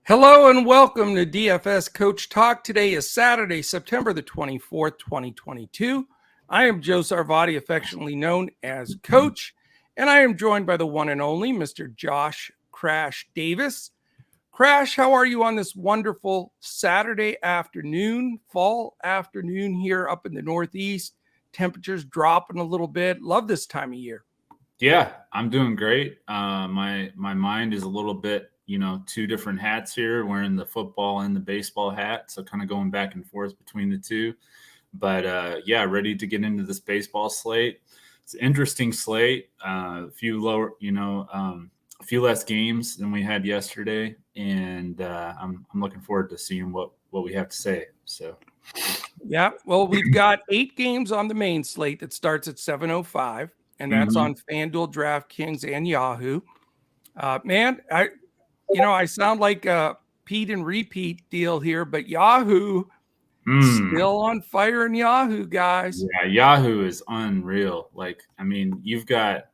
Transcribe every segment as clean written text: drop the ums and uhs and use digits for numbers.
Hello and welcome to DFS Coach Talk. Today is Saturday, September the 24th, 2022. I am Joe Sarvati, affectionately known as Coach, and I am joined by the one and only Mr. Josh Crash Davis. Crash, how are you on this wonderful Saturday afternoon, fall afternoon here up in the Northeast? Temperatures dropping a little bit. Love this time of year. Yeah, I'm doing great. My mind is a little bit, two different hats here, wearing the football and the baseball hat. So kind of going back and forth between the two. But yeah, ready to get into this baseball slate. It's an interesting slate. A few less games than we had yesterday, and I'm looking forward to seeing what we have to say. So. Yeah, well, we've got 8 games on the main slate that starts at 7:05. And that's on Fanduel, DraftKings, and Yahoo. Man, I sound like a Pete and repeat deal here, but Yahoo still on fire in Yahoo, guys. Yeah, Yahoo is unreal. You've got,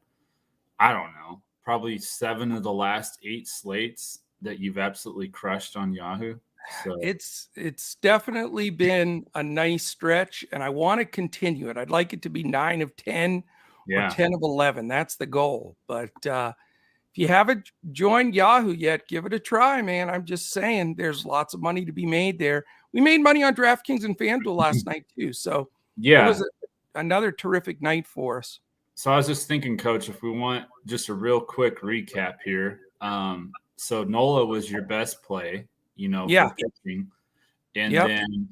I don't know, probably 7 of the last 8 slates that you've absolutely crushed on Yahoo. So. It's definitely been a nice stretch, and I want to continue it. I'd like it to be 9 of 10. Or 10 of 11. That's the goal. But if you haven't joined Yahoo yet, give it a try, man. I'm just saying there's lots of money to be made there. We made money on DraftKings and Fanduel last night too. So yeah, it was another terrific night for us. So I was just thinking, Coach, if we want just a real quick recap here. So Nola was your best play, for pitching. And then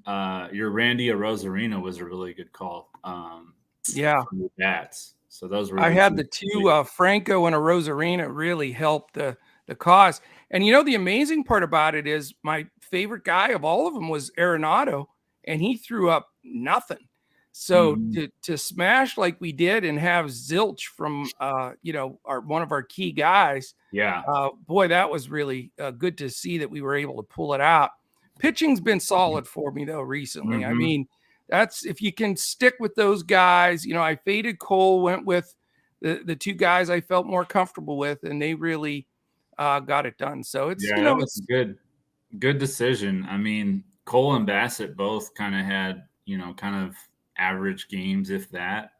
your Randy Arozarena was a really good call. For bats. So those were. I had the two Franco and Arozarena really helped the cause. And the amazing part about it is my favorite guy of all of them was Arenado, and he threw up nothing. So to smash like we did and have zilch from one of our key guys. Yeah. Boy, that was really good to see that we were able to pull it out. Pitching's been solid for me though recently. I mean, that's if you can stick with those guys. I faded Cole, went with the two guys I felt more comfortable with, and they really got it done. So it's that was a good decision. I mean, Cole and Bassett both kind of had kind of average games, if that.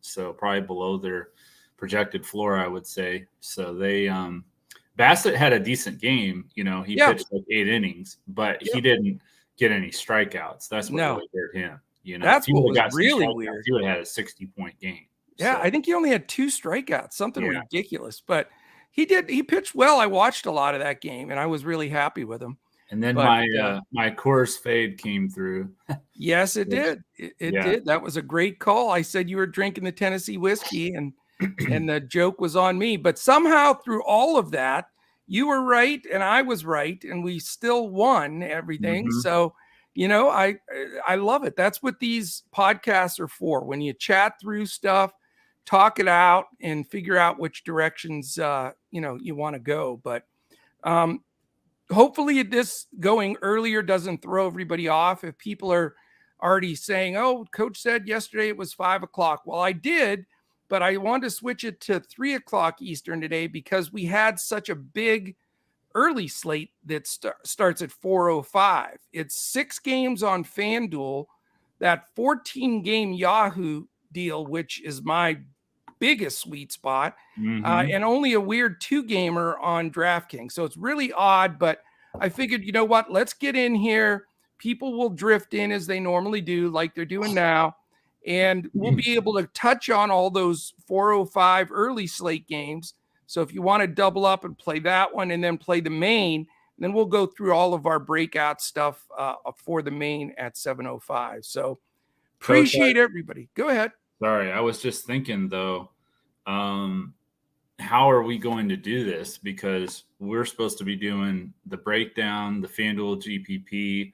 So probably below their projected floor, I would say. So they Bassett had a decent game. He pitched like 8 innings, but he didn't get any strikeouts. That's what really hurt him. That's what was really weird. He would have had a 60-point game. Yeah, so. I think he only had 2 strikeouts, something ridiculous. But he pitched well. I watched a lot of that game, and I was really happy with him. And then my Coors fade came through. Yes, it did. It did. That was a great call. I said you were drinking the Tennessee whiskey, and the joke was on me. But somehow through all of that, you were right, and I was right, and we still won everything. So. I love it. That's what these podcasts are for. When you chat through stuff, talk it out, and figure out which directions you want to go. But hopefully, this going earlier doesn't throw everybody off. If people are already saying, "Oh, Coach said yesterday it was 5 o'clock," well, I did, but I wanted to switch it to 3 o'clock Eastern today because we had such a big early slate that starts at 4:05. It's 6 games on Fanduel, that 14-game Yahoo deal, which is my biggest sweet spot, and only a weird 2-gamer on DraftKings. So it's really odd, but I figured, let's get in here. People will drift in as they normally do, like they're doing now, and we'll be able to touch on all those 4:05 early slate games. So if you want to double up and play that one and then play the main, then we'll go through all of our breakout stuff for the main at 7:05. So appreciate everybody. Go ahead. Sorry, I was just thinking, though, how are we going to do this? Because we're supposed to be doing the breakdown, the FanDuel GPP,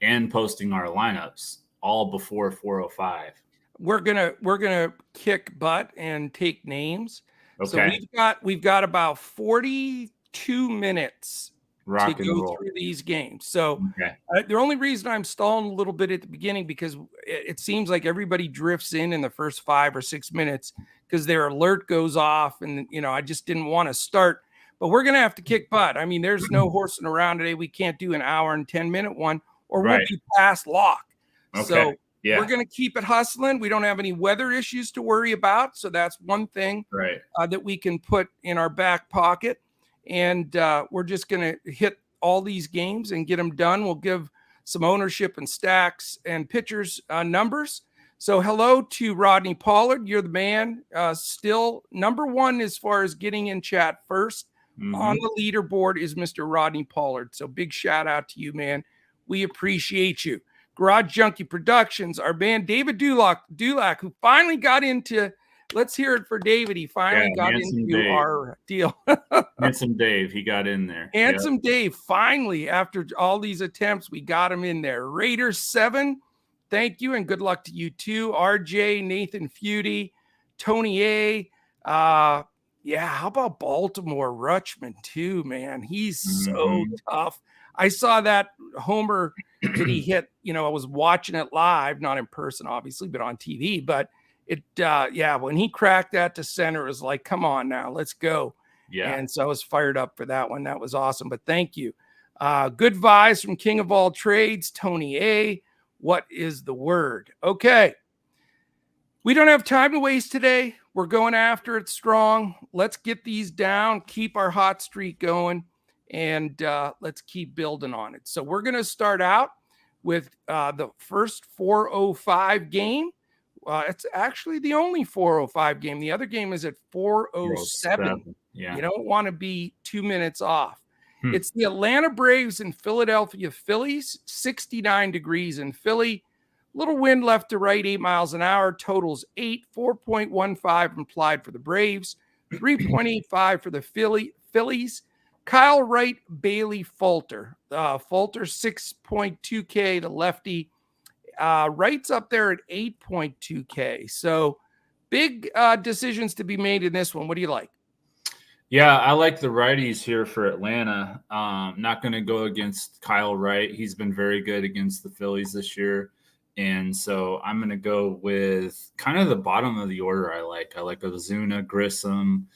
and posting our lineups all before 4:05. We're gonna kick butt and take names. Okay. So we've got about 42 minutes to go through these games. So the only reason I'm stalling a little bit at the beginning because it seems like everybody drifts in the first 5 or 6 minutes because their alert goes off, and I just didn't want to start but we're going to have to kick butt. I mean, there's no horsing around today. We can't do an hour and 10-minute one, or we'll be past lock. Okay. So we're going to keep it hustling. We don't have any weather issues to worry about. So that's one thing that we can put in our back pocket. And we're just going to hit all these games and get them done. We'll give some ownership and stacks and pitchers numbers. So hello to Rodney Pollard. You're the man. Still number one as far as getting in chat first on the leaderboard is Mr. Rodney Pollard. So big shout out to you, man. We appreciate you. Garage Junkie Productions, our man David Dulac, who finally got into, let's hear it for David. He finally got into our deal. Handsome Dave, he got in there. Handsome Dave, finally, after all these attempts, we got him in there. Raiders 7, thank you, and good luck to you too. RJ, Nathan Feudy, Tony A. How about Baltimore Rutschman too, man? He's so tough. I saw that homer that he hit, I was watching it live, not in person, obviously, but on TV. But it, when he cracked that to center, it was like, come on now, let's go. Yeah. And so I was fired up for that one. That was awesome. But thank you. Good vibes from King of All Trades, Tony A. What is the word? Okay. We don't have time to waste today. We're going after it strong. Let's get these down, keep our hot streak going. And let's keep building on it. So we're going to start out with the first 4:05 game. It's actually the only 4:05 game. The other game is at 4:07. Yeah. You don't want to be 2 minutes off. It's the Atlanta Braves and Philadelphia Phillies, 69 degrees in Philly. Little wind left to right, 8 miles an hour. Totals 8, 4.15 implied for the Braves, 3.85 for the Phillies. Kyle Wright, Bailey Falter. Falter 6.2K, the lefty. Wright's up there at 8.2K. So big decisions to be made in this one. What do you like? Yeah, I like the righties here for Atlanta. Not going to go against Kyle Wright. He's been very good against the Phillies this year. And so I'm going to go with kind of the bottom of the order I like. I like Ozuna, Grissom,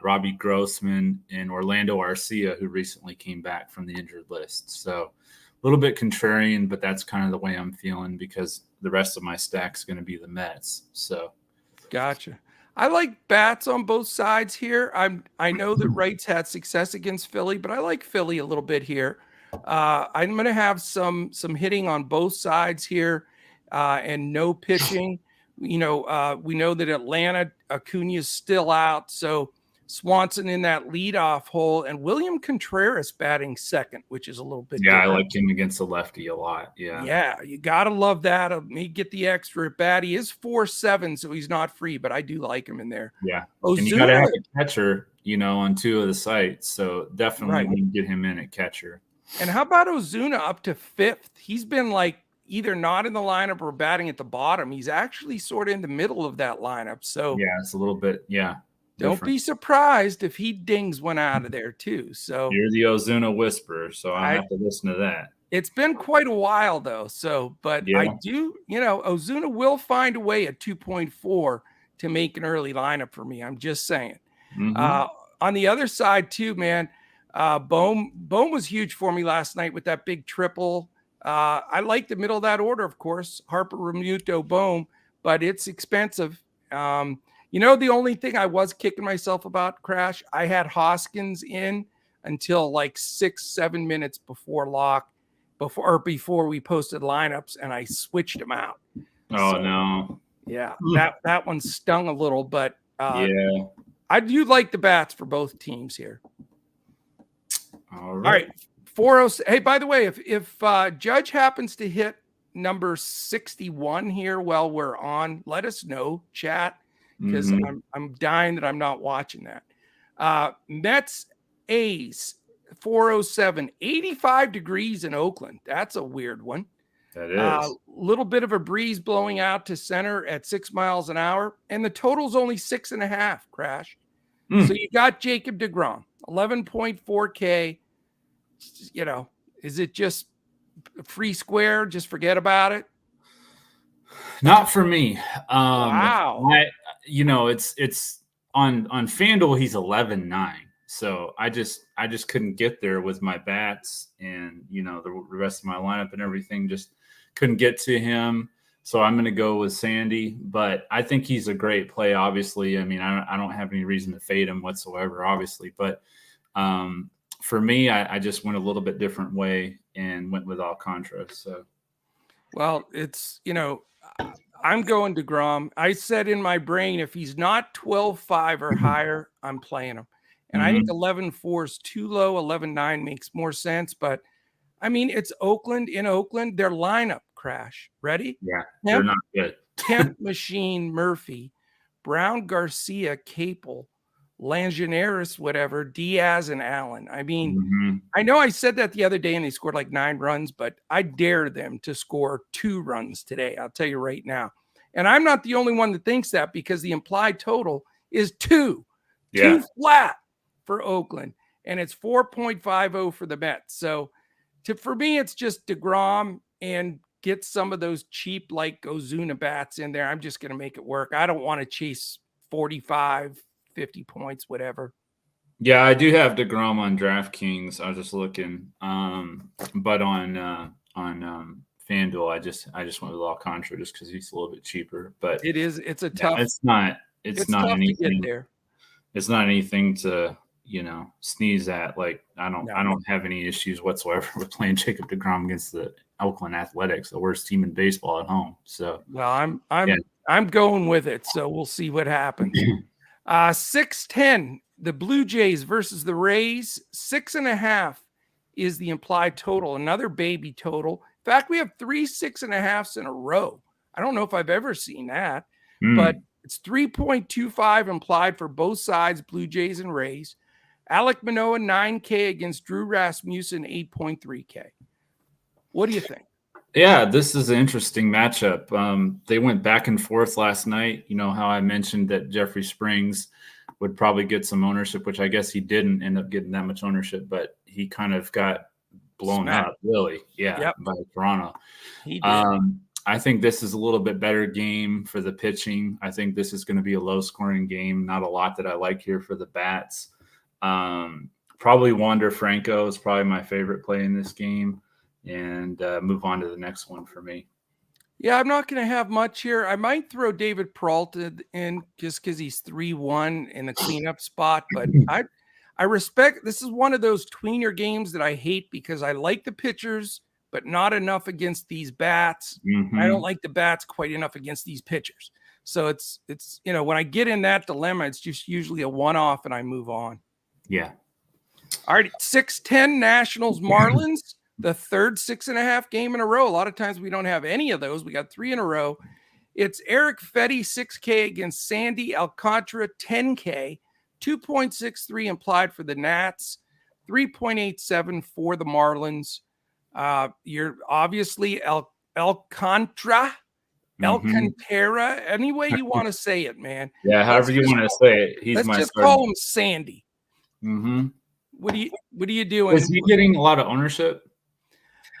Robbie Grossman, and Orlando Arcia, who recently came back from the injured list. So a little bit contrarian, but that's kind of the way I'm feeling because the rest of my stack's going to be the Mets. So, gotcha. I like bats on both sides here. I know that Wright's had success against Philly, but I like Philly a little bit here. I'm going to have some hitting on both sides here, and no pitching. We know that Atlanta, Acuna's still out, so Swanson in that leadoff hole, and William Contreras batting second, which is a little bit different. I like him against the lefty a lot. Yeah, you gotta love that. He get the extra at bat. He is 4.7, so he's not free, but I do like him in there. Yeah, Ozuna, and you gotta have a catcher, on two of the sites, so definitely we can get him in at catcher. And how about Ozuna up to fifth? He's been like either not in the lineup or batting at the bottom. He's actually sort of in the middle of that lineup. So yeah, it's a little bit, Don't be surprised if he dings one out of there too. So you're the Ozuna whisperer, so I have to listen to that. It's been quite a while though. So, but I do, Ozuna will find a way at 2.4 to make an early lineup for me. I'm just saying. On the other side too, man, Bohm was huge for me last night with that big triple. I like the middle of that order, of course, Harper, Realmuto, Bohm, but it's expensive. The only thing I was kicking myself about, Crash, I had Hoskins in until like 6-7 minutes before lock, before we posted lineups, and I switched him out. No. Yeah, that one stung a little, but I do like the bats for both teams here. All right. 406. Hey, by the way, if Judge happens to hit number 61 here while we're on, let us know, chat. Because I'm dying that I'm not watching that. Mets A's 407, 85 degrees in Oakland. That's a weird one. That is. Little bit of a breeze blowing out to center at 6 miles an hour. And the total's only 6.5, Crash. So you got Jacob deGrom, 11.4K. Is it just free square? Just forget about it? Not for me. Wow. It's on FanDuel, he's 11.9. So I just couldn't get there with my bats and, the rest of my lineup and everything, just couldn't get to him. So I'm going to go with Sandy, but I think he's a great play. Obviously, I mean, I don't have any reason to fade him whatsoever, obviously, but for me, I just went a little bit different way and went with Alcantara. So, well, it's, I'm going to DeGrom. I said in my brain, if he's not 12-5 or higher, I'm playing him. And I think 11-4 is too low. 11-9 makes more sense. But I mean, it's Oakland. In Oakland, their lineup crash. Ready? yeah, they're not good. Kemp, Machine, Murphy, Brown, Garcia, Capel, Langinaris, whatever, Diaz, and Allen. I mean, I know I said that the other day and they scored like 9 runs, but I dare them to score 2 runs today. I'll tell you right now. And I'm not the only one that thinks that, because the implied total is 2 flat for Oakland, and it's 4.50 for the Mets. So for me, it's just DeGrom and get some of those cheap like Ozuna bats in there. I'm just going to make it work. I don't want to chase 45, 50 points, whatever. Yeah, I do have DeGrom on DraftKings. I was just looking, but on Fanduel, I just went with Alcantara just because he's a little bit cheaper. But it's a tough. It's not tough anything to get there. It's not anything to sneeze at. Like I don't have any issues whatsoever with playing Jacob DeGrom against the Oakland Athletics, the worst team in baseball at home. So well, I'm going with it. So we'll see what happens. 6-10, the Blue Jays versus the Rays. 6.5 is the implied total. Another baby total. In fact, we have 3 6.5s in a row. I don't know if I've ever seen that, but it's 3.25 implied for both sides, Blue Jays and Rays. Alek Manoah, 9K against Drew Rasmussen, 8.3K. What do you think? Yeah, this is an interesting matchup. They went back and forth last night. You know how I mentioned that Jeffrey Springs would probably get some ownership, which I guess he didn't end up getting that much ownership, but he kind of got blown up, really. Yeah, by Toronto. He did. I think this is a little bit better game for the pitching. I think this is going to be a low-scoring game. Not a lot that I like here for the bats. Probably Wander Franco is probably my favorite play in this game, and move on to the next one for me. Yeah, I'm not going to have much here. I might throw David Peralta in just because he's 3-1 in the cleanup spot, but I respect. This is one of those tweener games that I hate because I like the pitchers, but not enough against these bats. I don't like the bats quite enough against these pitchers. So it's when I get in that dilemma, it's just usually a one-off and I move on. Yeah. All right, 6-10 Nationals Marlins, the third 6.5 game in a row. A lot of times we don't have any of those. We got 3 in a row. It's Eric Fetty, 6K against Sandy Alcantara, 10K, 2.63 implied for the Nats, 3.87 for the Marlins. You're obviously Alcantara, any way you want to say it, man. Yeah, however you want to say it. Let's just call him Sandy. What are you doing? Is he getting a lot of ownership?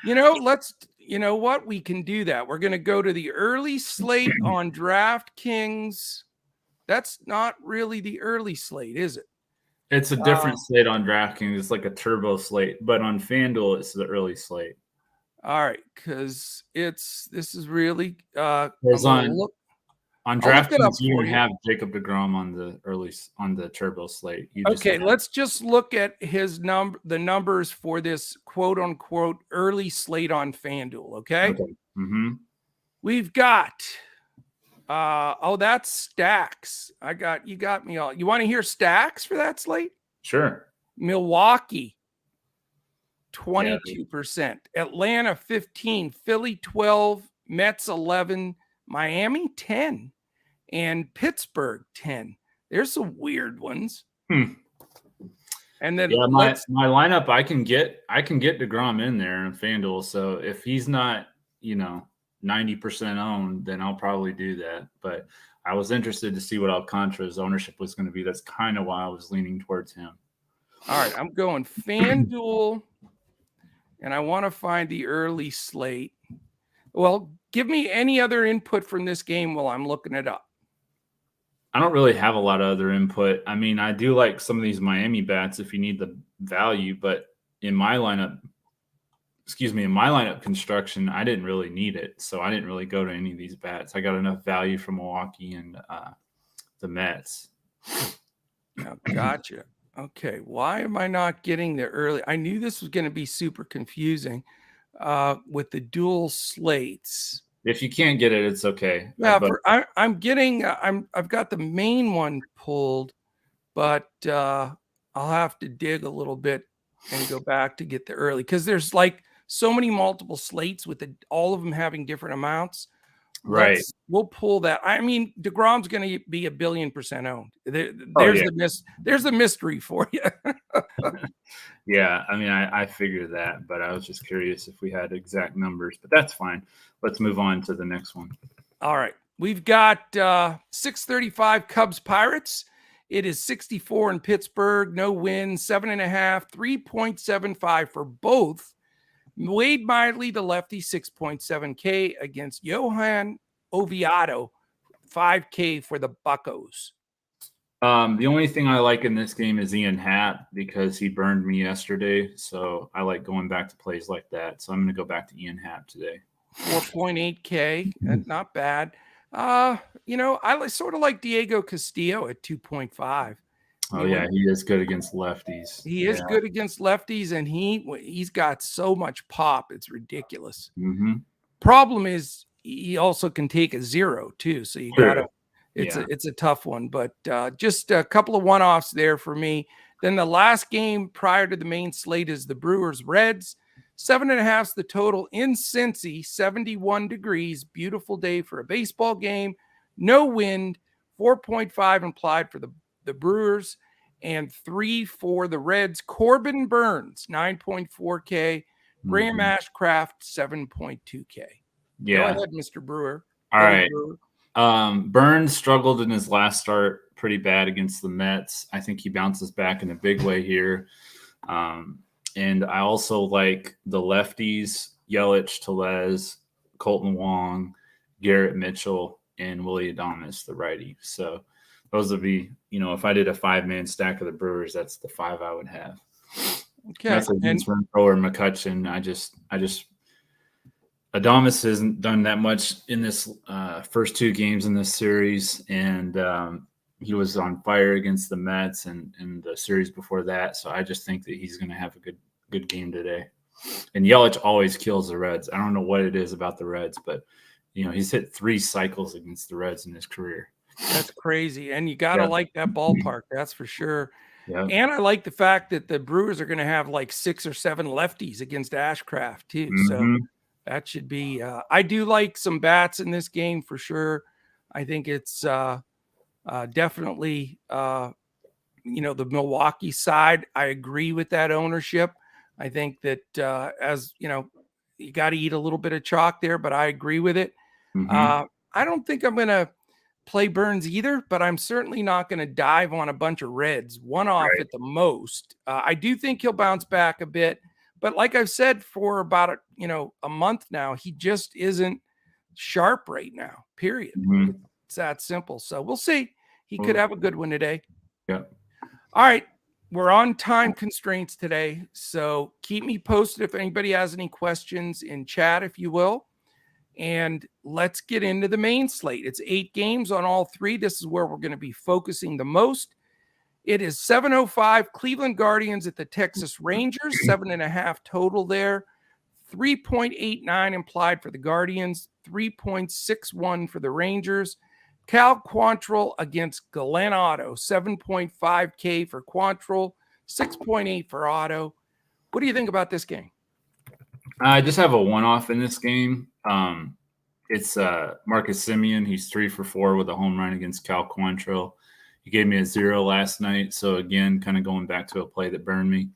You know what? We can do that. We're going to go to the early slate on DraftKings. That's not really the early slate, is it? It's a different slate on DraftKings. It's like a turbo slate, but on FanDuel, it's the early slate. All right, because this is really on DraftKings, you have Jacob DeGrom on the turbo slate. Let's just look at the numbers for this quote unquote early slate on FanDuel. Okay. We've got that's stacks. You got me all. You want to hear stacks for that slate? Sure. Milwaukee 22%, Atlanta 15, Philly 12, Mets 11, Miami 10, and Pittsburgh 10. There's some weird ones. And then my lineup, I can get DeGrom in there in FanDuel. So if he's not 90% owned, then I'll probably do that. But I was interested to see what Alcantara's ownership was going to be. That's kind of why I was leaning towards him. All right, I'm going FanDuel, and I want to find the early slate. Well, give me any other input from this game while I'm looking it up. I don't really have a lot of other input. I mean, I do like some of these Miami bats if you need the value, but in my lineup construction, I didn't really need it. So I didn't really go to any of these bats. I got enough value from Milwaukee and the Mets. Oh, gotcha. Okay. Why am I not getting the early? I knew this was going to be super confusing with the dual slates. If you can't get it, it's okay. Yeah, I've got the main one pulled, but I'll have to dig a little bit and go back to get the early, because there's like so many multiple slates with all of them having different amounts. Right. We'll pull that. I mean, DeGrom's going to be 1,000,000,000% owned. There's the mystery for you. Yeah, I mean, I figured that, but I was just curious if we had exact numbers, but that's fine. Let's move on to the next one. All right. We've got 635 Cubs Pirates. It is 64 in Pittsburgh. No win, 7.5, 3.75 for both. Wade Miley, the lefty, 6.7K against Johan Oviedo, 5K for the Buccos. The only thing I like in this game is Ian Happ because he burned me yesterday. So I like going back to plays like that. So I'm going to go back to Ian Happ today. 4.8K, not bad. I sort of like Diego Castillo at 2.5. Oh, yeah, he is good against lefties. He is good against lefties, and he's got so much pop. It's ridiculous. Mm-hmm. Problem is he also can take a 0 too. So you got to, it's a tough one, but just a couple of one-offs there for me. Then the last game prior to the main slate is the Brewers Reds. 7.5 is the total in Cincy, 71 degrees. Beautiful day for a baseball game. No wind, 4.5 implied for the Brewers, and 3 for the Reds. Corbin Burns, 9.4K. Graham Ashcraft, 7.2K. Yeah. Go ahead, Mr. Brewer. All right. Burns struggled in his last start pretty bad against the Mets. I think he bounces back in a big way here. And I also like the lefties, Yelich, Tellez, Colton Wong, Garrett Mitchell, and Willie Adames, the righty. So those would be, if I did a 5-man stack of the Brewers, that's the 5 I would have. Okay. That's a Renfroe or McCutcheon. Adames hasn't done that much in this first 2 games in this series, and he was on fire against the Mets and the series before that. So I just think that he's going to have a good game today. And Yelich always kills the Reds. I don't know what it is about the Reds, but he's hit 3 cycles against the Reds in his career. That's crazy. And you got to like that ballpark. That's for sure. Yeah. And I like the fact that the Brewers are going to have like 6 or 7 lefties against Ashcraft too. So that should be, I do like some bats in this game for sure. I think it's definitely, the Milwaukee side. I agree with that ownership. I think that you got to eat a little bit of chalk there, but I agree with it. I don't think I'm going to play Burns either, but I'm certainly not going to dive on a bunch of Reds, one off at the most. I do think he'll bounce back a bit, but like I've said for about a month now, he just isn't sharp right now, period. It's that simple. So we'll see. He could have a good one today. Yeah. All right. We're on time constraints today, so keep me posted if anybody has any questions in chat, if you will. And let's get into the main slate. It's 8 games on all 3. This is where we're going to be focusing the most. It is 7:05 Cleveland Guardians at the Texas Rangers, 7.5 total there. 3.89 implied for the Guardians, 3.61 for the Rangers. Cal Quantrill against Glenn Otto, 7.5K for Quantrill, 6.8 for Otto. What do you think about this game? I just have a one-off in this game. It's Marcus Semien. He's 3 for 4 with a home run against Cal Quantrill. He gave me a 0 last night. So, again, kind of going back to a play that burned me.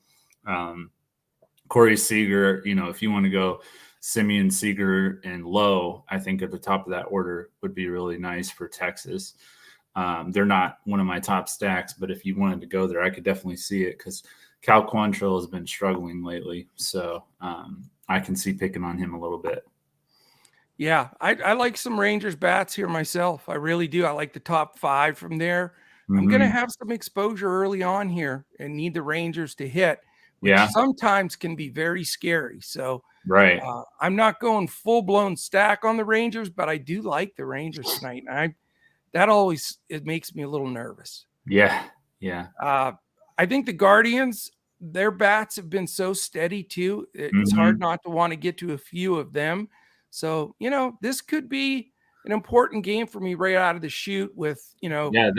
Corey Seager, if you want to go Semien, Seager, and Lowe, I think at the top of that order would be really nice for Texas. They're not one of my top stacks, but if you wanted to go there, I could definitely see it because Cal Quantrill has been struggling lately. So I can see picking on him a little bit. Yeah, I like some Rangers bats here myself. I really do. I like the top 5 from there. I'm going to Mm-hmm. have some exposure early on here and need the Rangers to hit, which Yeah. sometimes can be very scary. So Right. I'm not going full blown stack on the Rangers, but I do like the Rangers tonight. And that always, it makes me a little nervous. Yeah. Yeah. I think the Guardians, their bats have been so steady too. It's hard Mm-hmm. not to want to get to a few of them. So, this could be an important game for me right out of the chute with, Yeah.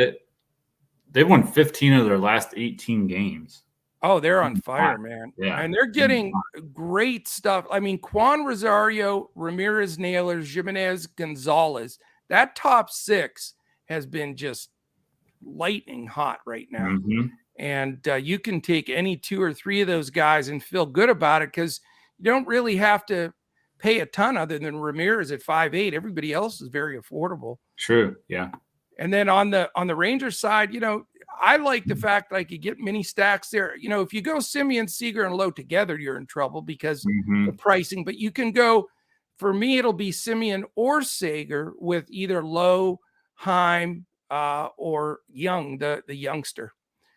They won 15 of their last 18 games. oh, they're on fire, man. Yeah. And they're getting great stuff. I mean, Juan Rosario, Ramirez Naylor, Jimenez Gonzalez, that top 6 has been just lightning hot right now. Mm-hmm. And you can take any 2 or 3 of those guys and feel good about it because you don't really have to pay a ton other than Ramirez at 5'8". Everybody else is very affordable. True. Yeah. And then on the Rangers side, I like the fact that I could get mini stacks there. If you go Simeon, Seager, and Lowe together, you're in trouble because the pricing. But you can go, for me, it'll be Simeon or Seager with either Lowe, Heim, or Young, the youngster.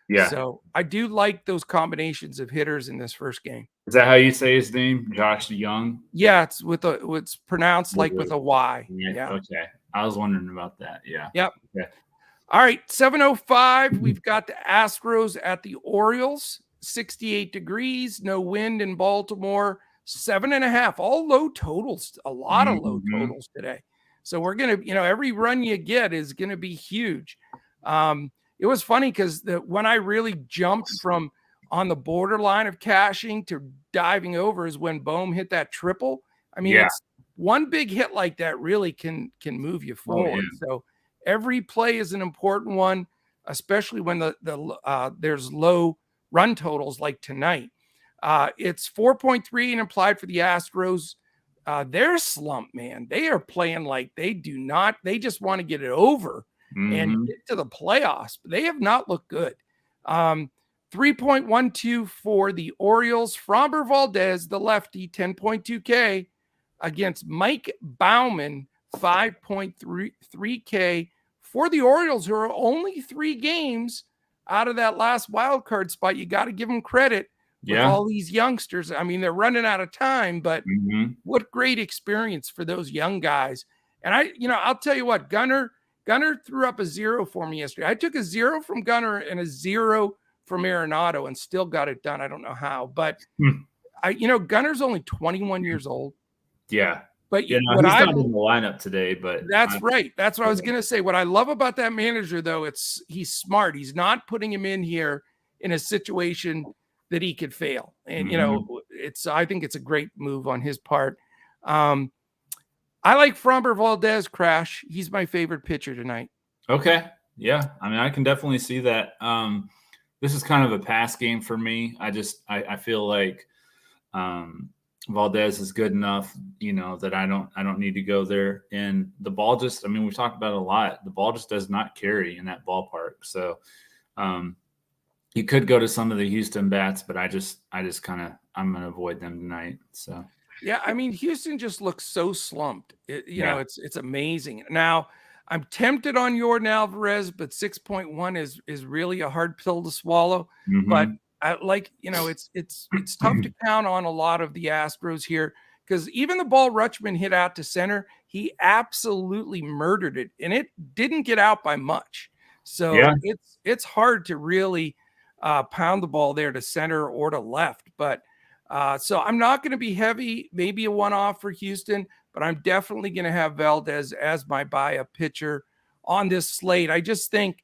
Yeah. So I do like those combinations of hitters in this first game. Is that how you say his name? Josh Young? Yeah, it's pronounced like with a Y. Yeah. Okay. I was wondering about that. Yeah. Yep. Okay. All right. 7:05. We've got the Astros at the Orioles. 68 degrees, no wind in Baltimore. 7.5. All low totals. A lot of low totals today. So we're gonna, every run you get is gonna be huge. It was funny because when I really jumped from on the borderline of cashing to diving over is when Bohm hit that triple. I mean, it's one big hit like that really can move you forward. So every play is an important one, especially when there's low run totals like tonight. It's 4.3 and implied for the Astros. They're slumped, man. They are playing like they just want to get it over and get to the playoffs. But they have not looked good. 3.12 for the Orioles. Framber Valdez, the lefty, 10.2K against Mike Baumann, 5.3K for the Orioles, who are only 3 games out of that last wild card spot. You got to give them credit with all these youngsters. I mean, they're running out of time, but what great experience for those young guys. And I'll tell you what, Gunnar threw up a 0 for me yesterday. I took a 0 from Gunnar and a 0 from Arenado and still got it done. I don't know how, but Gunnar's only 21 years old. Yeah. But he's not in the lineup today, but that's right. That's what I was going to say. What I love about that manager, though, he's smart. He's not putting him in here in a situation that he could fail. And, I think it's a great move on his part. I like Framber Valdez, Crash. He's my favorite pitcher tonight. Okay. Yeah. I mean, I can definitely see that. This is kind of a pass game for me. I feel like Valdez is good enough, that I don't need to go there. And the ball we've talked about it a lot. The ball just does not carry in that ballpark. So you could go to some of the Houston bats, but I'm going to avoid them tonight. So. Yeah, I mean, Houston just looks so slumped. It's amazing. Now, I'm tempted on Yordan Alvarez, but 6.1 is really a hard pill to swallow. But it's tough to count on a lot of the Astros here because even the ball Rutschman hit out to center, he absolutely murdered it, and it didn't get out by much. So it's hard to really pound the ball there to center or to left. But so I'm not going to be heavy, maybe a one-off for Houston, but I'm definitely going to have Valdez as my buy-up pitcher on this slate. I just think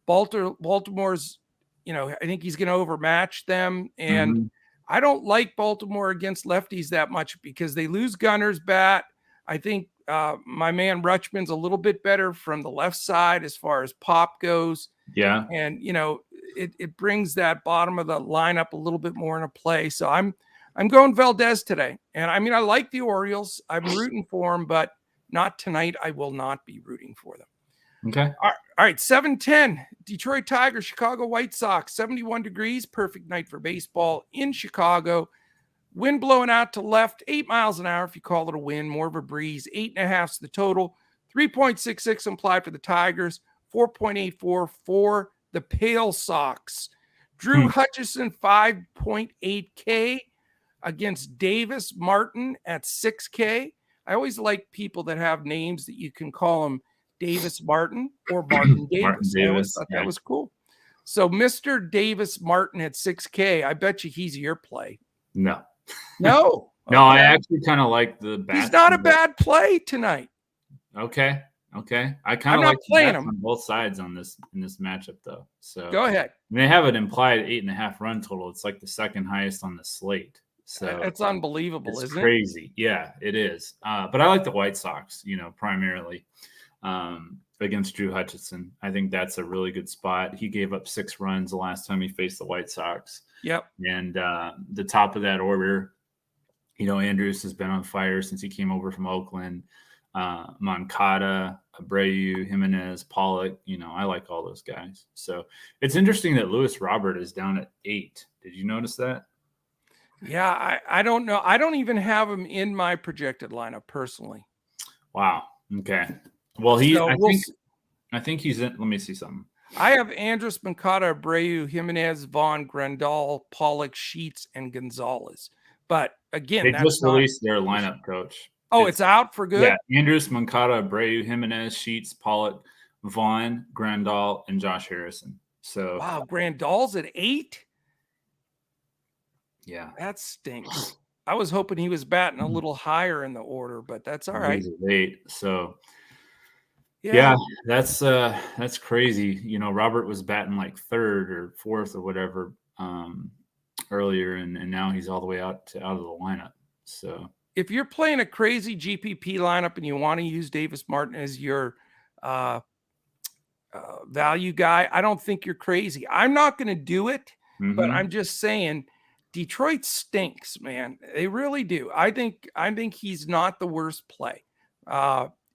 Baltimore's, I think he's going to overmatch them. And I don't like Baltimore against lefties that much because they lose Gunner's bat. I think my man Rutschman's a little bit better from the left side as far as pop goes. Yeah. And, it brings that bottom of the lineup a little bit more into play. So I'm going Valdez today. And I mean, I like the Orioles. I'm rooting for them, but not tonight. I will not be rooting for them. Okay. All right. 7:10, Detroit Tigers, Chicago White Sox, 71 degrees. Perfect night for baseball in Chicago. Wind blowing out to left, 8 miles an hour if you call it a wind, more of a breeze. 8.5 is the total. 3.66 implied for the Tigers. 4.84 for the Pale Sox. Drew Hutchison, 5.8K against Davis Martin at 6K. I always like people that have names that you can call them Davis Martin or Martin Davis. Martin Davis. I always thought that was cool. So Mr. Davis Martin at 6K, I bet you he's your play. No. No. No, I actually kind of like the bats. He's not a bad play tonight. Okay. I kind of like playing him on both sides in this matchup, though. So go ahead. And they have an implied 8.5 run total. It's like the second highest on the slate. So it's unbelievable, isn't it? It's crazy. Yeah, it is. But I like the White Sox, primarily against Drew Hutchison. I think that's a really good spot. He gave up 6 runs the last time he faced the White Sox. Yep. And the top of that order, Andrews has been on fire since he came over from Oakland. Moncada, Abreu, Jimenez, Pollock, I like all those guys. So it's interesting that Luis Robert is down at 8. Did you notice that? Yeah, I don't know. I don't even have him in my projected lineup personally. Wow. Okay. Well, I think he's in. Let me see something. I have Andrus, Moncada, Abreu, Jimenez, Vaughn, Grandal, Pollock, Sheets, and Gonzalez. But again, they just released their lineup, Coach. Oh, it's out for good? Yeah, Andrus, Moncada, Abreu, Jimenez, Sheets, Pollock, Vaughn, Grandal, and Josh Harrison. So wow, Grandal's at 8? Yeah. That stinks. I was hoping he was batting a little higher in the order, but that's all right. He's at 8. So yeah, that's crazy. Robert was batting like 3rd or 4th or whatever earlier, and now he's all the way out of the lineup. So if you're playing a crazy GPP lineup and you want to use Davis Martin as your value guy, I don't think you're crazy. I'm not going to do it, but I'm just saying Detroit stinks, man. They really do. I think he's not the worst play.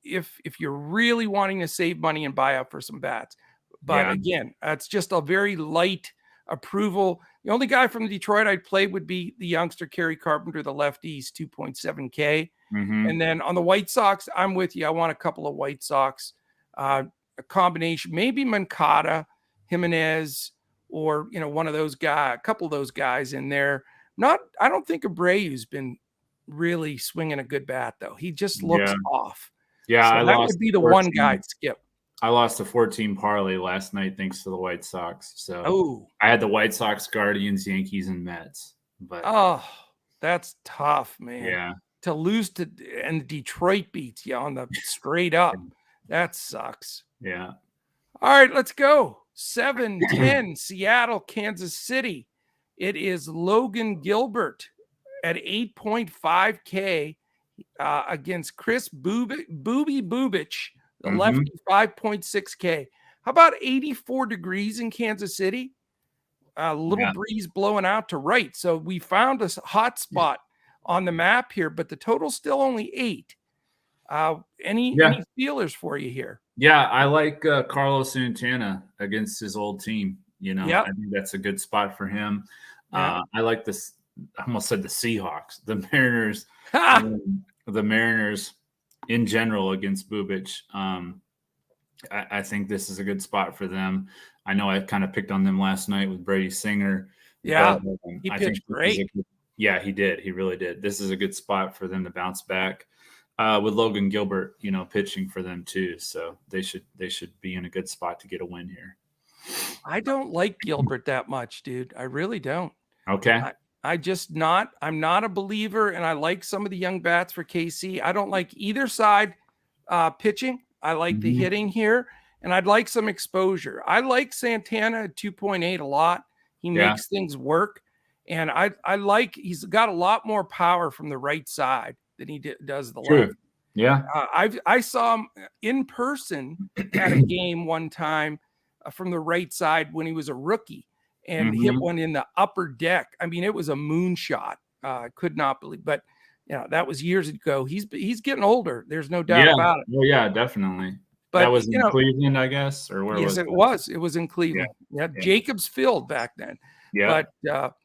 If you're really wanting to save money and buy up for some bats. But again, that's just a very light approval. The only guy from Detroit I'd play would be the youngster Kerry Carpenter, the lefties, 2.7K. And then on the White Sox, I'm with you. I want a couple of White Sox, a combination, maybe Moncada, Jimenez, or one of those guys, a couple of those guys in there. I don't think Abreu's been really swinging a good bat though. He just looks off. Yeah, so that would be the 14. One guy I'd skip. I lost a 14 parlay last night thanks to the White Sox. So I had the White Sox, Guardians, Yankees, and Mets. But that's tough, man. Yeah. To lose and Detroit beats you on the straight up. That sucks. Yeah. All right, let's go. 7-10, Seattle, Kansas City. It is Logan Gilbert at 8.5K against Chris Booby Bubich, the lefty, 5.6K. How about 84 degrees in Kansas City? A little breeze blowing out to right. So we found a hot spot on the map here, but the total's still only 8. Any feelers for you here? Yeah, I like Carlos Santana against his old team. I think that's a good spot for him. I like this. I almost said the Seahawks, the Mariners, the Mariners in general against Bubich. I think this is a good spot for them. I know I kind of picked on them last night with Brady Singer. Yeah, he pitched great. Yeah, he did. He really did. This is a good spot for them to bounce back. With Logan Gilbert, pitching for them too. So they should be in a good spot to get a win here. I don't like Gilbert that much, dude. I really don't. Okay. I'm not a believer, and I like some of the young bats for KC. I don't like either side pitching. I like the hitting here, and I'd like some exposure. I like Santana at 2.8 a lot. He makes things work, and I like he's got a lot more power from the right side than he does the left. Yeah. I saw him in person at a game one time from the right side when he was a rookie and hit one in the upper deck. I mean, it was a moonshot. I could not believe, but that was years ago. He's getting older. There's no doubt about it. Well, yeah, definitely. But that was in Cleveland, I guess, or where? Yes, it was. It was in Cleveland. Yeah. Jacobs Field back then. Yeah. But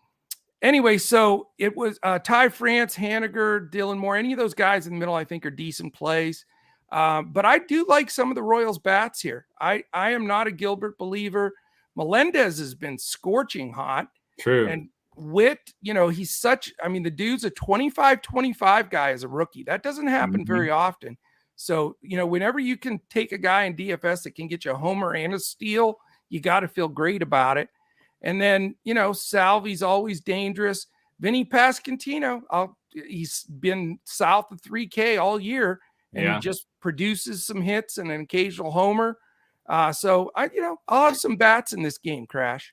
Anyway, so it was Ty France, Haniger, Dylan Moore. Any of those guys in the middle, I think, are decent plays. But I do like some of the Royals bats here. I am not a Gilbert believer. Melendez has been scorching hot. True. And Witt, he's the dude's a 25-25 guy as a rookie. That doesn't happen very often. So, whenever you can take a guy in DFS that can get you a homer and a steal, you got to feel great about it. And then, Salvi's always dangerous. Vinny Pasquantino, he's been south of 3K all year, and he just produces some hits and an occasional homer. So I'll have some bats in this game, Crash.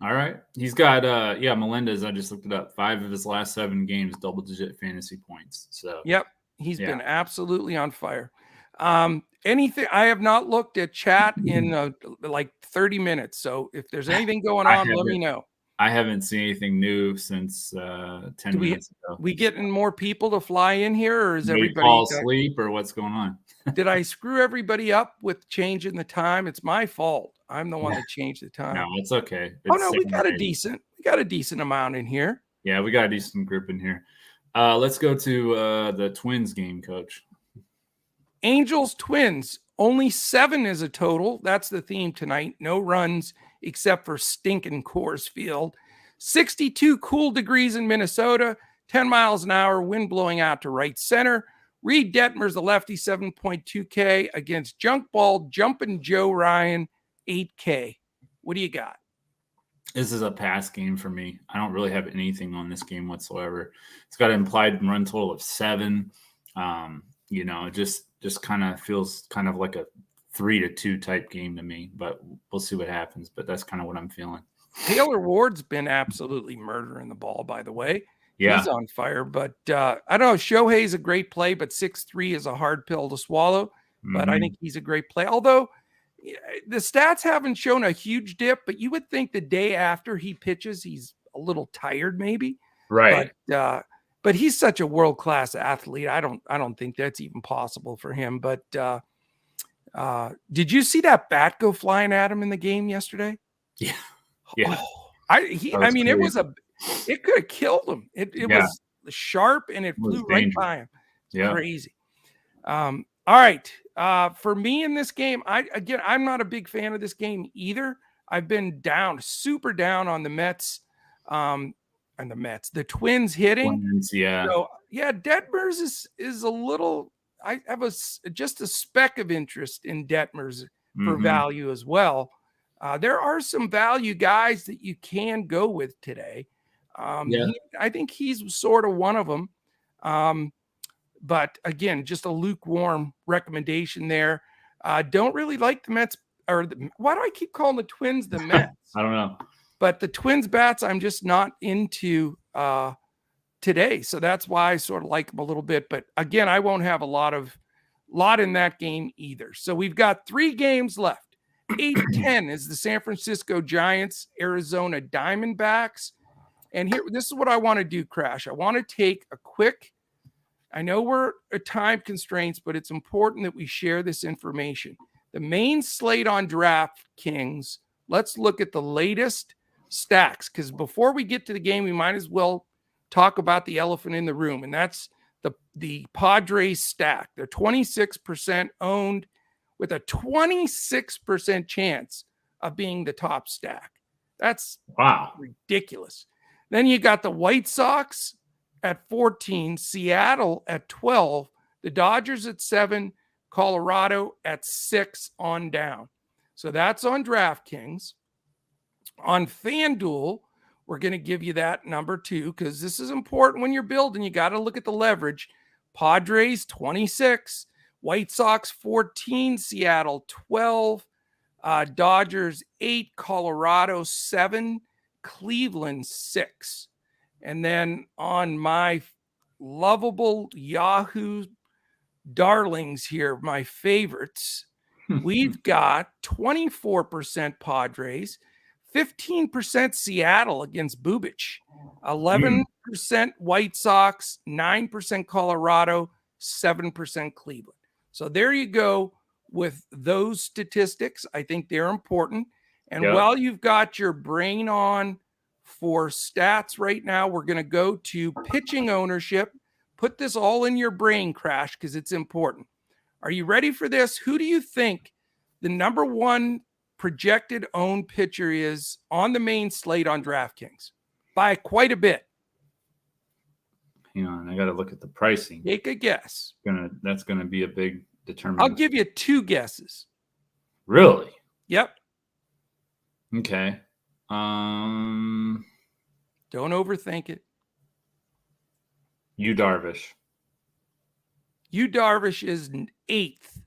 All right. He's got, Melendez, I just looked it up. 5 of his last 7 games, double-digit fantasy points. So, yep, he's been absolutely on fire. Anything, I have not looked at chat in like 30 minutes. So if there's anything going on, let me know. I haven't seen anything new since 10 minutes ago. We getting more people to fly in here, or is everybody fall asleep, or what's going on? Did I screw everybody up with changing the time? It's my fault. I'm the one that changed the time. No, it's okay. We got a decent amount in here. Yeah, we got a decent group in here. Let's go to the Twins game, Coach. Angels Twins, only 7 is a total. That's the theme tonight. No runs except for stinking Coors Field. 62 cool degrees in Minnesota, 10 miles an hour, wind blowing out to right center. Reed Detmer's the lefty, 7.2K against junk ball jumping Joe Ryan, 8K. What do you got? This is a pass game for me. I don't really have anything on this game whatsoever. It's got an implied run total of 7. It just kind of feels kind of like a 3-2 type game to me, but we'll see what happens. But that's kind of what I'm feeling. Taylor Ward's been absolutely murdering the ball, by the way. Yeah. He's on fire, but I don't know. Shohei's a great play, but 6'3" is a hard pill to swallow. But I think he's a great play. Although the stats haven't shown a huge dip, but you would think the day after he pitches, he's a little tired, maybe. Right. But he's such a world-class athlete. I don't think that's even possible for him. But did you see that bat go flying at him in the game yesterday? Yeah. Yeah. It could have killed him. It was sharp and it flew right by him. It's crazy. All right. For me in this game, I'm not a big fan of this game either. I've been super down on the Mets. The Twins hitting. So Detmers is a little. I have just a speck of interest in Detmers for value as well. There are some value guys that you can go with today. I think he's sort of one of them. But again, just a lukewarm recommendation there. Don't really like the Mets. Why do I keep calling the Twins the Mets? I don't know. But the Twins bats, I'm just not into today. So that's why I sort of like them a little bit. But again, I won't have a lot in that game either. So we've got 3 games left. 8-10 is the San Francisco Giants, Arizona Diamondbacks. And this is what I want to do, Crash. I want to take a quick, I know we're at time constraints, but it's important that we share this information. The main slate on DraftKings, let's look at the latest stacks, because before we get to the game, we might as well talk about the elephant in the room, and that's the Padres stack. They're 26% owned with a 26% chance of being the top stack. That's ridiculous. Then you got the White Sox at 14, Seattle at 12, the Dodgers at 7, Colorado at 6 on down. So that's on DraftKings. On Fanduel, we're going to give you that number too, because this is important when you're building. You got to look at the leverage. Padres 26, White Sox 14, Seattle 12, Dodgers 8, Colorado 7, Cleveland 6. And then on my lovable Yahoo darlings here, my favorites, we've got 24% Padres, 15% Seattle against Bubic, 11% White Sox, 9% Colorado, 7% Cleveland. So there you go with those statistics. I think they're important. And while you've got your brain on for stats right now. We're going to go to pitching ownership. Put this all in your brain, Crash, because it's important. Are you ready for this? Who do you think the number one projected owned pitcher is on the main slate on DraftKings? By quite a bit. Hang on, I got to look at the pricing. Take a guess. That's gonna be a big determinant. I'll give you 2 guesses. Really? Yep. Okay. Don't overthink it. Yu Darvish. Yu Darvish is 8th.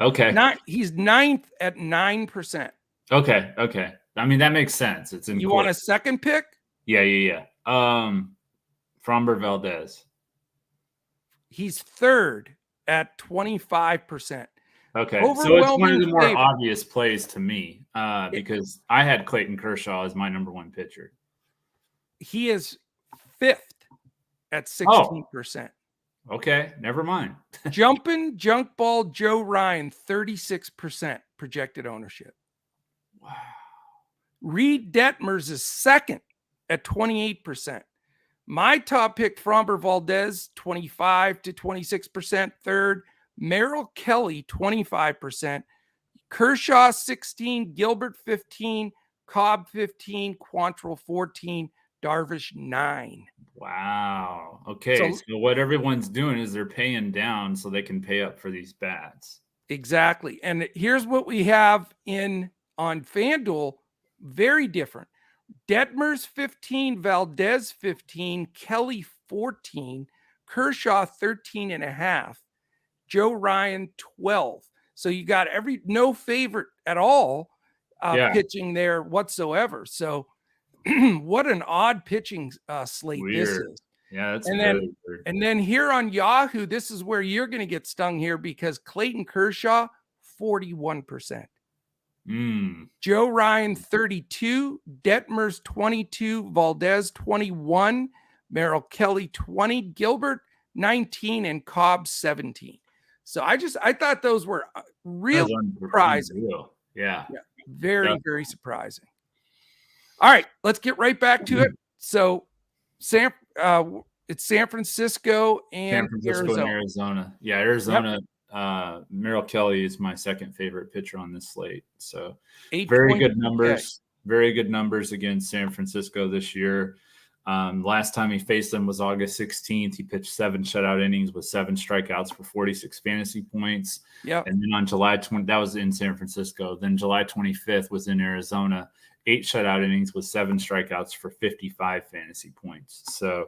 Okay. He's 9th at 9%. Okay. I mean, that makes sense. It's important. You want a second pick? Yeah. Framber Valdez. He's 3rd at 25%. Okay, so it's one of the more obvious plays to me because I had Clayton Kershaw as my number one pitcher. He is 5th at 16%. Okay, never mind. Jumping junk ball Joe Ryan, 36% projected ownership. Wow. Reed Detmers is 2nd at 28%. My top pick, Framber Valdez, 25 to 26%. 3rd, Merrill Kelly, 25%. Kershaw, 16. Gilbert, 15. Cobb, 15. Quantrill, 14. Darvish, 9. Wow. Okay, so what everyone's doing is they're paying down so they can pay up for these bats. Exactly. And here's what we have on FanDuel. Very different. Detmers 15, Valdez 15, Kelly 14, Kershaw 13.5, Joe Ryan 12. So you got no favorite at all pitching there whatsoever. So what an odd pitching slate this is. Yeah, that's weird. And then here on Yahoo, this is where you're going to get stung here because Clayton Kershaw 41%. Joe Ryan 32, Detmers 22, Valdez 21, Merrill Kelly 20, Gilbert 19, and Cobb 17. So I thought those were real surprising. Yeah. Very, very surprising. All right, let's get right back to it. So it's San Francisco and Arizona. Yeah, Arizona. Yep. Merrill Kelly is my second favorite pitcher on this slate. So very good numbers. Very good numbers against San Francisco this year. Last time he faced them was August 16th. He pitched 7 shutout innings with 7 strikeouts for 46 fantasy points. Yeah. And then on July 20th, that was in San Francisco. Then July 25th was in Arizona. 8 shutout innings with 7 strikeouts for 55 fantasy points. So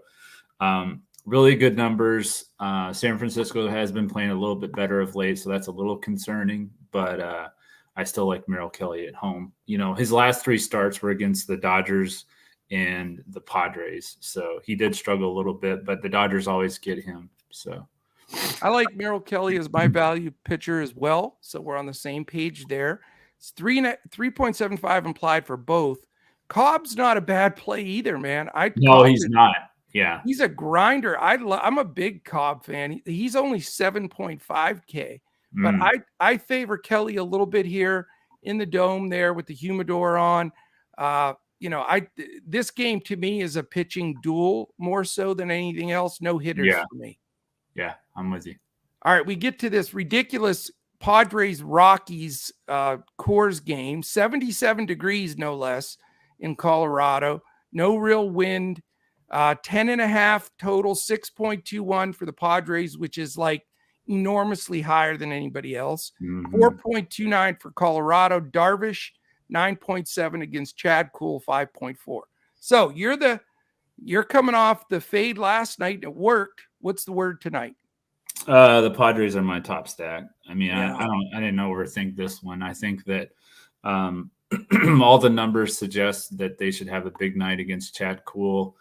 really good numbers. San Francisco has been playing a little bit better of late, so that's a little concerning. But I still like Merrill Kelly at home. You know, his last 3 starts were against the Dodgers and the Padres. So he did struggle a little bit, but the Dodgers always get him. So I like Merrill Kelly as my value pitcher as well. So we're on the same page there. It's 3.75 implied for both. Cobb's not a bad play either, man. He's not. Yeah. He's a grinder. I'm a big Cobb fan. He's only 7.5K, but I favor Kelly a little bit here in the dome there with the humidor on. This game to me is a pitching duel more so than anything else. No hitters for me. Yeah, I'm with you. All right, we get to this ridiculous Padres-Rockies Coors game, 77 degrees no less in Colorado. No real wind. 10.5 total, 6.21 for the Padres, which is like enormously higher than anybody else. 4.29 for Colorado. Darvish 9.7 against Chad Kuhl, 5.4. So you're coming off the fade last night. It worked. What's the word tonight? The Padres are my top stack. I mean, I didn't overthink this one. I think that all the numbers suggest that they should have a big night against Chad Kuhl,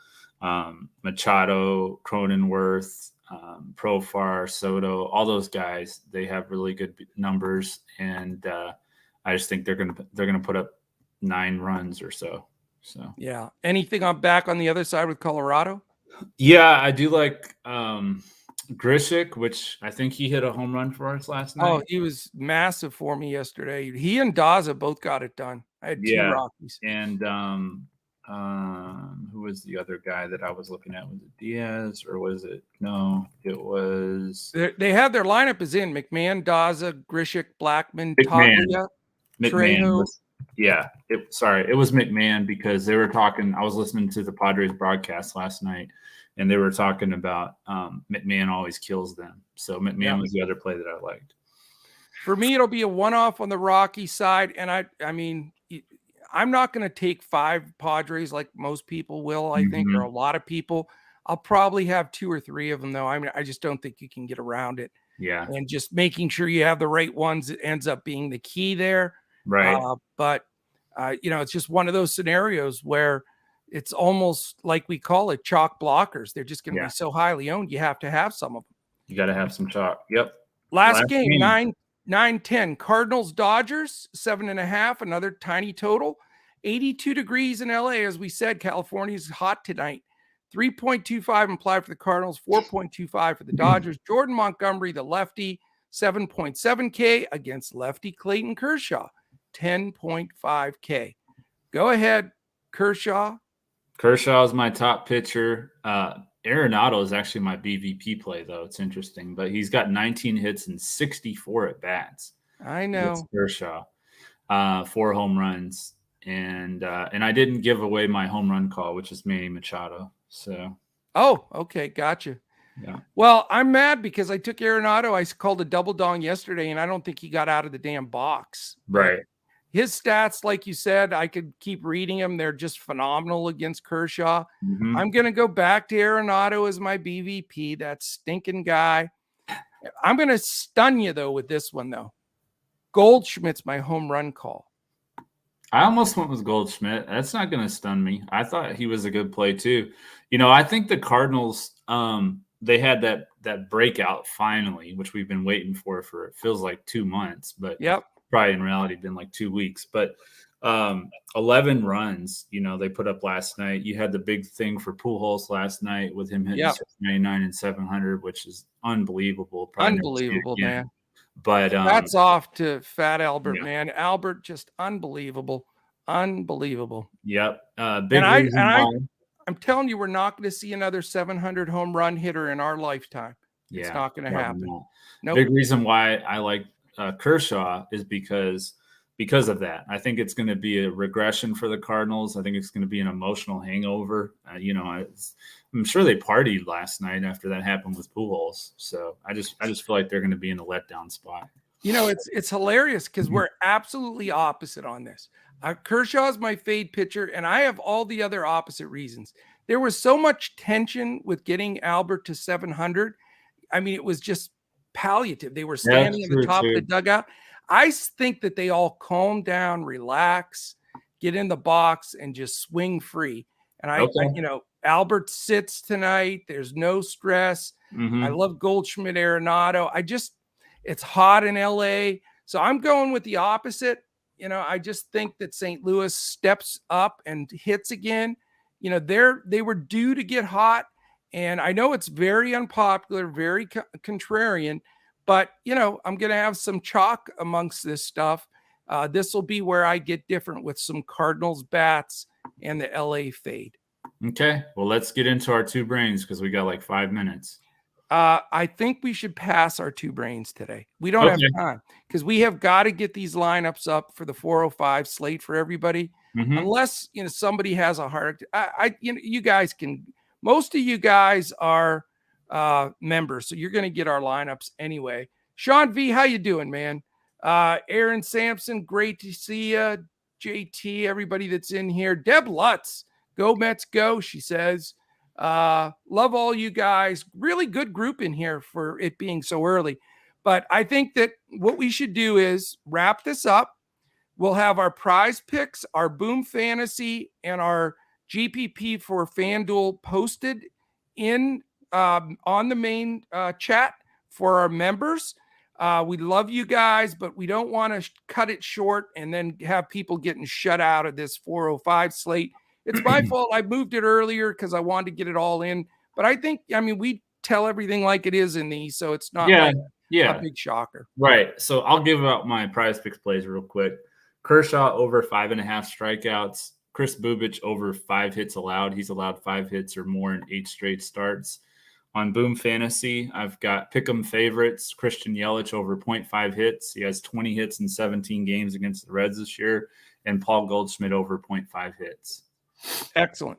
Machado, Cronenworth, Profar, Soto, all those guys. They have really good numbers, and I just think they're gonna put up 9 runs or so. So yeah. Anything back on the other side with Colorado? Yeah, I do like Grishik, which I think he hit a home run for us last night. Oh, he was massive for me yesterday. He and Daza both got it done. I had 2 Rockies. And Who was the other guy that I was looking at? Was it Diaz or was it? No, it was. They have their lineup is in McMahon, Daza, Grishik, Blackman, McMahon. Toglia, McMahon Trejo. was, yeah. It was McMahon because they were talking. I was listening to the Padres broadcast last night, and they were talking about McMahon always kills them. So McMahon was the other play that I liked. For me, it'll be a one-off on the Rocky side, and I mean, I'm not going to take 5 Padres like most people will. I think there are a lot of people. I'll probably have 2 or 3 of them, though. I mean, I just don't think you can get around it. Yeah, and just making sure you have the right ones ends up being the key there. Right. But it's just one of those scenarios where it's almost like we call it chalk blockers. They're just going to be so highly owned. You have to have some of them. You got to have some chalk. Yep. Last game, 9-10. Cardinals, Dodgers, 7.5. Another tiny total. 82 degrees in LA. As we said, California's hot tonight. 3.25 implied for the Cardinals, 4.25 for the Dodgers. Jordan Montgomery, the lefty, 7.7K against lefty Clayton Kershaw, 10.5K. Go ahead, Kershaw. Kershaw is my top pitcher. Arenado is actually my BVP play, though. It's interesting, but he's got 19 hits and 64 at bats. I know. It's Kershaw, 4 home runs, and I didn't give away my home run call, which is Manny Machado. So, okay, gotcha. Yeah. Well, I'm mad because I took Arenado. I called a double dong yesterday, and I don't think he got out of the damn box. Right. His stats, like you said, I could keep reading them. They're just phenomenal against Kershaw. I'm going to go back to Arenado as my BVP. That stinking guy. I'm going to stun you, though, with this one, though. Goldschmidt's my home run call. I almost went with Goldschmidt. That's not going to stun me. I thought he was a good play, too. I think the Cardinals, they had that breakout finally, which we've been waiting for it feels like 2 months, but probably in reality been like 2 weeks. But 11 runs, they put up last night. You had the big thing for Pujols last night with him hitting 699 and 700, which is unbelievable. Unbelievable, man. But that's off to Fat Albert, man. Albert, just unbelievable. Yep. Big reason why. I'm telling you, we're not going to see another 700 home run hitter in our lifetime. It's not going to happen. Nope. Big reason why I like Kershaw is because of that. I think it's going to be a regression for the Cardinals. I think it's going to be an emotional hangover. I'm sure they partied last night after that happened with Pujols. So I just feel like they're going to be in a letdown spot. It's hilarious because we're absolutely opposite on this. Kershaw is my fade pitcher, and I have all the other opposite reasons. There was so much tension with getting Albert to 700. I mean, it was just palliative. They were standing at the top of the dugout. I think that they all calm down, relax, get in the box, and just swing free. And Albert sits tonight. There's no stress. I love Goldschmidt, Arenado. It's hot in LA. So I'm going with the opposite. I just think that St. Louis steps up and hits again. They were due to get hot. And I know it's very unpopular, very contrarian, but, I'm going to have some chalk amongst this stuff. This will be where I get different with some Cardinals bats and the LA fade. Okay. Well, let's get into our 2 brains because we got like 5 minutes. I think we should pass our 2 brains today. We don't have time because we have got to get these lineups up for the 405 slate for everybody. Unless, somebody has a heart. You guys can, most of you guys are members, so you're going to get our lineups anyway. Sean V, how you doing, man? Aaron Sampson, great to see you. JT, everybody that's in here. Deb Lutz, go Mets, go, she says. Love all you guys. Really good group in here for it being so early. But I think that what we should do is wrap this up. We'll have our prize picks, our Boom Fantasy, and our GPP for Fanduel posted in on the main chat for our members. We love you guys, but we don't want to cut it short and then have people getting shut out of this 405 slate. It's my fault. I moved it earlier because I wanted to get it all in. But we tell everything like it is in these, so it's not a big shocker. Right. So I'll give out my PrizePicks plays real quick. Kershaw over 5.5 strikeouts. Chris Bubich over 5 hits allowed. He's allowed 5 hits or more in 8 straight starts. On Boom Fantasy, I've got Pick'em favorites, Christian Yelich over 0.5 hits. He has 20 hits in 17 games against the Reds this year, and Paul Goldschmidt over 0.5 hits. Excellent.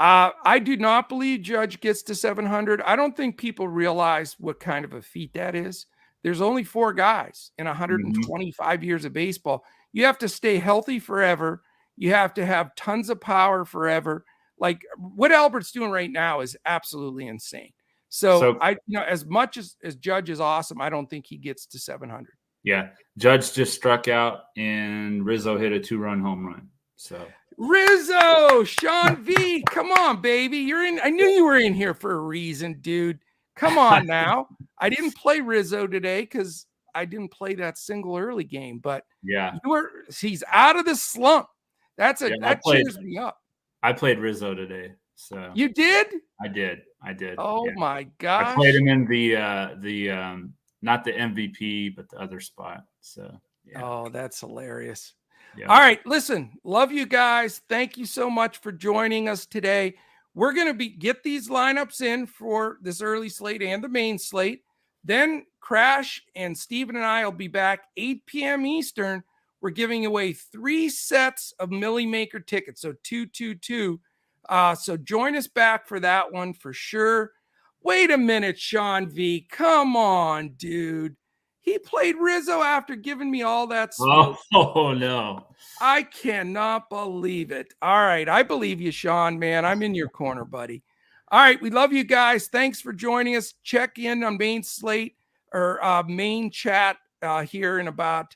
I do not believe Judge gets to 700. I don't think people realize what kind of a feat that is. There's only 4 guys in 125 years of baseball. You have to stay healthy forever. You have to have tons of power forever. Like what Albert's doing right now is absolutely insane. So as much as Judge is awesome, I don't think he gets to 700. Yeah. Judge just struck out and Rizzo hit a 2-run home run. So Rizzo, Sean V, come on, baby. You're in. I knew you were in here for a reason, dude. Come on now. I didn't play Rizzo today because I didn't play that single early game, but yeah, he's out of the slump. That cheers me up. I played Rizzo today. So you did? I did. Oh my gosh. I played him in the not the MVP, but the other spot. So yeah. Oh, that's hilarious. Yeah. All right, listen, love you guys. Thank you so much for joining us today. We're going to get these lineups in for this early slate and the main slate. Then Crash and Steven and I will be back 8 p.m. Eastern. We're giving away 3 sets of Millie Maker tickets, so 222. So join us back for that one for sure. Wait a minute, Sean V. Come on, dude. He played Rizzo after giving me all that smoke. Oh, no. I cannot believe it. All right. I believe you, Sean, man. I'm in your corner, buddy. All right. We love you guys. Thanks for joining us. Check in on main slate or main chat here in about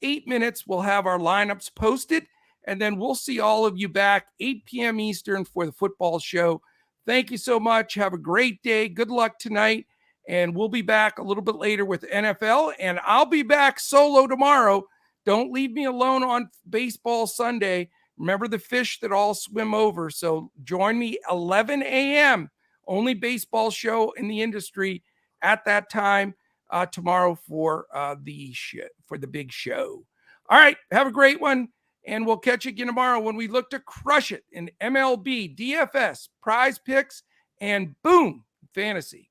8 minutes. We'll have our lineups posted, and then we'll see all of you back 8 p.m. Eastern for the football show. Thank you so much. Have a great day. Good luck tonight. And we'll be back a little bit later with NFL, and I'll be back solo tomorrow. Don't leave me alone on Baseball Sunday. Remember the fish that all swim over. So join me 11 a.m. Only baseball show in the industry at that time tomorrow for the big show. All right, have a great one, and we'll catch you again tomorrow when we look to crush it in MLB, DFS, PrizePicks, and Boom Fantasy.